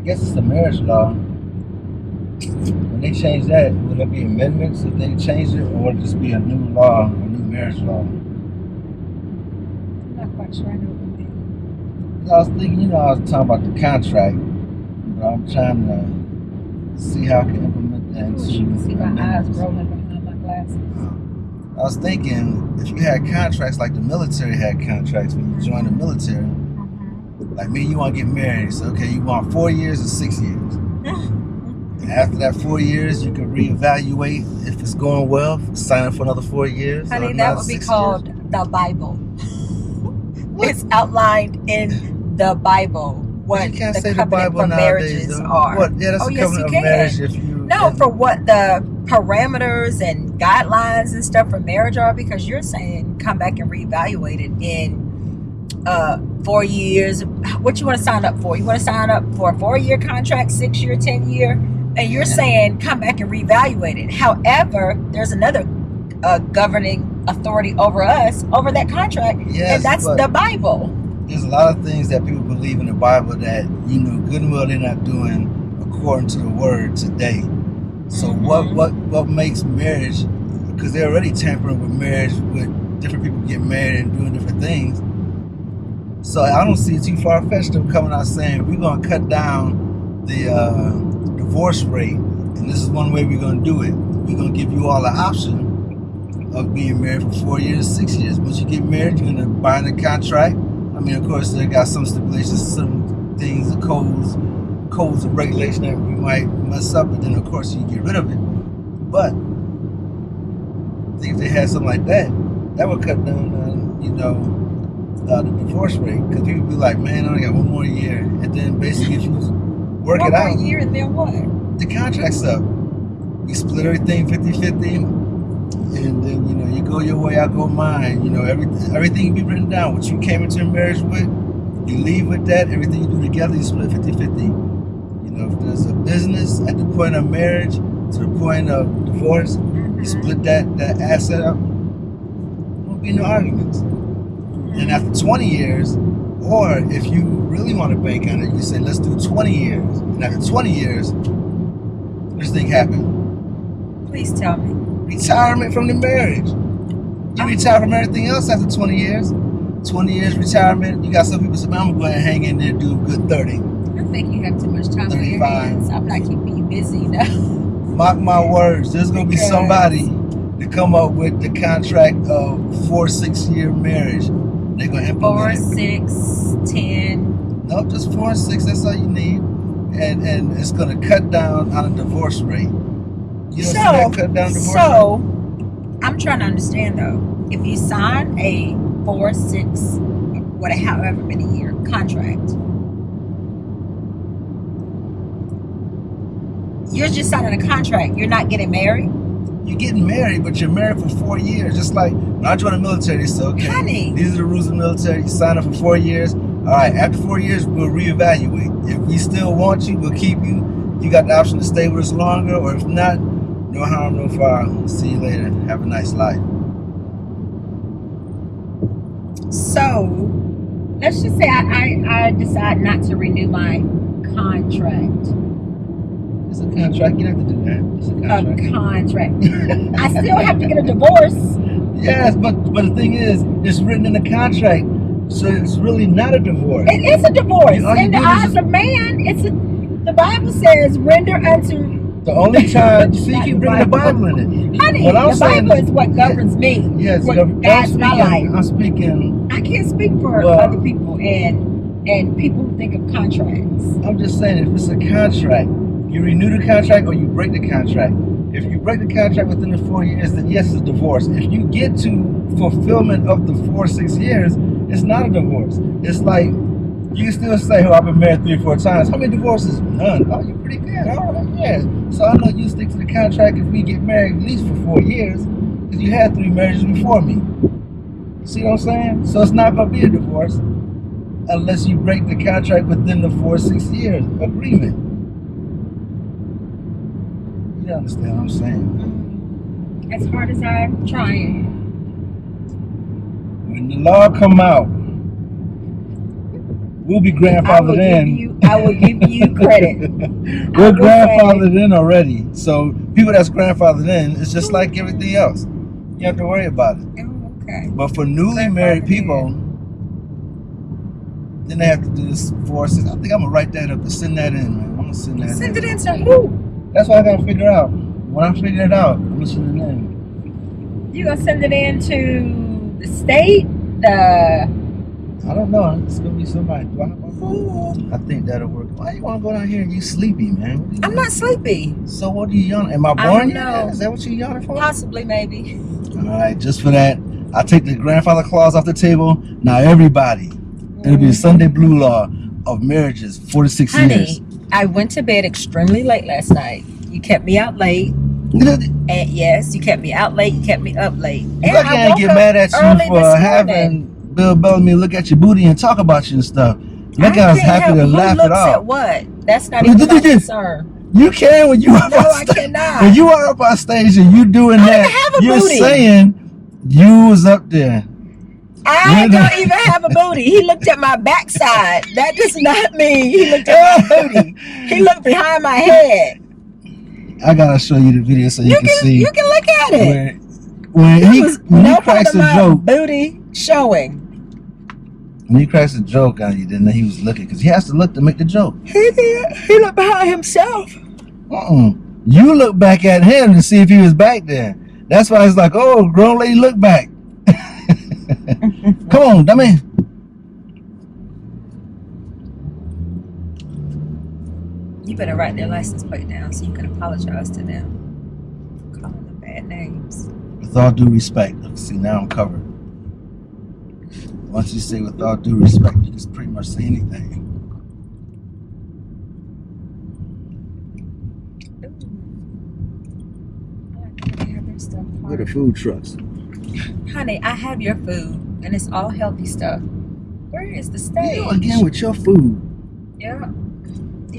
I guess it's the marriage law. When they change that, will there be amendments if they change it, or will it just be a new law, a new marriage law? I'm not quite sure I know what you mean. I was thinking, I was talking about the contract, but I'm trying to see how I can implement that I wish into you could see my eyes amendments. rolling behind my glasses. I was thinking if you had contracts like the military had contracts when you joined the military, like me, you want to get married. So, okay, you want 4 years or 6 years. And after that 4 years, you can reevaluate if it's going well, sign up for another 4 years. Honey, or that not would be 6 called years. the Bible. What? It's outlined in the Bible what You can't the say the covenant Bible for nowadays, marriages though. are. What? Yeah, that's Oh, a yes, covenant you of marriage can. if you. No, for what the parameters and guidelines and stuff for marriage are, because you're saying come back and reevaluate it in 4 years. What you want to sign up for? You want to sign up for a 4-year contract, 6-year, 10-year, and you're saying come back and reevaluate it. However, there's another governing authority over us over that contract, Yes, and that's but the Bible. there's a lot of things that people believe in the Bible that good and well they're not doing according to the word today. So what makes marriage? Because they're already tampering with marriage, with different people getting married and doing different things. So I don't see it too far fetched them coming out saying we're gonna cut down the divorce rate, and this is one way we're gonna do it. We're gonna give you all the option of being married for 4 years, 6 years. Once you get married, you're gonna bind a contract. I mean, of course, they got some stipulations, some things, the codes of regulation that we might mess up, but then of course you get rid of it. But I think if they had something like that, that would cut down the divorce rate, because people be like, man, I only got 1 more year, and then basically if you work One it out, more year and then what? the contract's up. We split everything 50-50, and then you go your way, I go mine. Everything you be written down. What you came into a marriage with, you leave with that. Everything you do together, you split 50-50. If there's a business at the point of marriage to the point of divorce, you split that asset up. There won't be no arguments. And after 20 years, or if you really want to bank on it, you say, let's do 20 years. And after 20 years, this thing happened. Please tell me. Retirement from the marriage. You retire from everything else after 20 years. 20 years retirement. You got some people say, I'm going to go ahead and hang in there and do a good 30. I think you have too much time on your 35. hands. I'm not keeping you busy now. Mark my words, there's going to be somebody to come up with the contract of 4-6 year marriage. They're going to implement 4, 6, 10. No, just 4 and 6. That's all you need, and it's going to cut down on the divorce rate. You don't see that cut down divorce rate? So I'm trying to understand though. If you sign a 4, 6, however many year contract, you're just signing a contract. You're not getting married. You're getting married, but you're married for 4 years. Just like when I joined the military, they said, okay, Honey, these are the rules of the military. You sign up for 4 years. All right, after 4 years, we'll reevaluate. If we still want you, we'll keep you. You got the option to stay with us longer, or if not, no harm, no foul. See you later. Have a nice life. so let's just say I decide not to renew my contract. It's a contract. You don't have to do that. It's a contract. I still have to get a divorce. Yes, but the thing is, it's written in the contract, so it's really not a divorce. It is a divorce. All you In the do is eyes of man, the Bible says, render unto. the only time you see you keep bringing the Bible in it. Honey, What I'm the saying Bible is- is what governs me. Yes, what I'm guides my life. speaking. I can't speak for other people and people who think of contracts. I'm just saying, if it's a contract, you renew the contract or you break the contract. If you break the contract within the 4 years, then yes, it's a divorce. If you get to fulfillment of the 4-6 years, it's not a divorce. It's like you can still say, "Oh, I've been married 3 or 4 times." How many divorces? None. Oh, you're pretty good. All right, yeah. So I know you stick to the contract if we get married at least for 4 years, because you had 3 marriages before me. You see what I'm saying? So it's not gonna be a divorce unless you break the contract within the 4-6 years agreement. You understand what I'm saying? As hard as I'm trying. When the law come out, we'll be I will grandfathered give in. you. I will give you credit. We're will say- grandfathered in already. So people that's grandfathered in, it's just like everything else. You have to worry about it. Oh, okay. But for newly Grandfathered married in. people, then they have to do this 4 6. I think I'm gonna write that up and send that in, man. I'm gonna send that Send in. it in to who? That's what I gotta figure out. When I figure it out, I'm gonna send it in. You gonna send it in to the state? The I don't know. It's gonna be somebody. Do I have my phone? I think that'll work. Why you wanna go down here and you sleepy, man? What are you I'm not sleepy. So what are you yawning? Am I I boring don't you? know. Is that what you yawning for? Possibly, maybe. All right, just for that, I take the grandfather clause off the table. Now everybody, it'll be a Sunday blue law of marriages, 46 years. Honey, I went to bed extremely late last night. You kept me out late. And yes, you kept me out late. You kept me up late. You And like I I ain't woke get up mad at early you for this morning. having Bill Bellamy look at your booty and talk about you and stuff. Look, I was can't happy help to who laugh it looks off. at what? That's not even my concern. You can when you are No, up on I stage. cannot. When you are up on stage and you doing I don't that, even have a you're booty. saying you was up there. I don't even have a booty. He looked at my backside. That does not mean he looked at my booty. He looked behind my head. I gotta show you the video so you can see. You can look at it. When There he was when no he part cracks of a my joke, booty showing. when he cracks a joke on you, then he was looking because he has to look to make the joke. He looked behind himself. You look back at him to see if he was back there. That's why it's like, oh, grown lady, look back. Come on, dummy. You better write their license plate down so you can apologize to them. Calling them bad names. With all due respect. See, now I'm covered. Once you say with all due respect, you just pretty much say anything. Where the food trucks? Honey, I have your food and it's all healthy stuff. Where is the steak? You again with your food. Yeah.